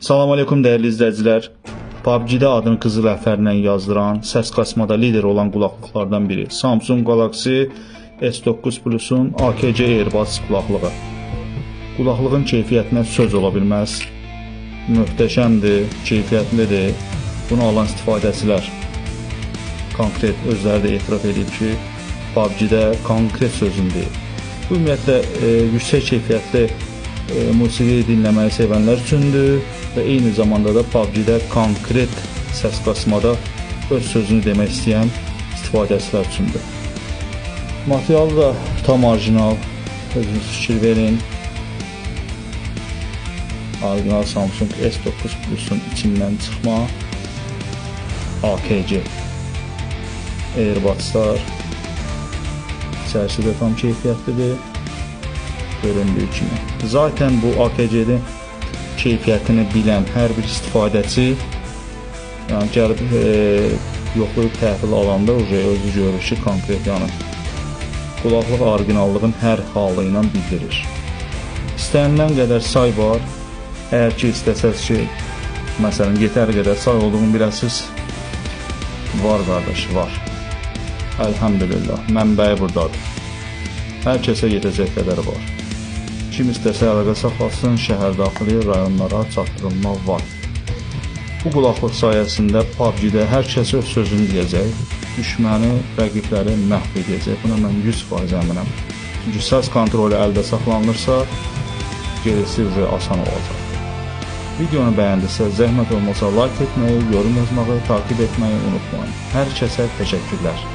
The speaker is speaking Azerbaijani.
Salam aleykum dəyərli izləyicilər. PUBG-də adını qızıl hərflərlə yazdıran, səs qasmada lider olan qulaqlıqlardan biri Samsung Galaxy S9 Plus-un AKC Airbuds qulaqlığı. Qulaqlığın keyfiyyətinə söz ola bilməz. Möhtəşəmdir, keyfiyyətlidir. Bunu alan istifadəçilər konkret özləri də etiraf edib ki, PUBG-də konkret sözünü deyib. Bu ümumiyyətlə yüksək keyfiyyətli musiqi dinləməyi sevənlər üçündür və eyni zamanda da PUBG-də konkret səs qasmada öz sözünü demək istəyən istifadəçilər üçündür. Materialı da tam orijinal, özünüz fikir verin. Orijinal Samsung S9 Plus-un içindən çıxma AKC Airbudslar. İçərisi də tam keyfiyyətlidir. Göründüyü kimi. Zaten bu AKC'nin keyfiyyətini bilən hər bir istifadəçi yəni gəlib yoxlayıb təhvil alanda özü görür ki, konkret yəni qulaqlıq orijinallığın hər halı ilə bildirir. İstənilən qədər say var. Əgər ki istəsəz ki, məsələn yetər qədər say olduğunu biləsiz, var qardaş, var. Elhamdülillah, mənbəyi buradadır. Hər kəsə yetəcək qədər var. Kim istəsə əlaqə saxlasın, şəhər daxili rayonlara çatdırılma var. Bu qulaqlıq sayəsində PUBG-də hər kəs öz sözünü deyəcək, düşməni, rəqibləri məhv edəcək. Buna mən 100% əminəm. Çünki səs kontrolu əldə saxlanılırsa, gerisi asan olacaq. Videonu bəyəndirsə, zəhmət olmasa like etməyi, yorum yazmağı, takip etməyi unutmayın. Hər kəsə təşəkkürlər.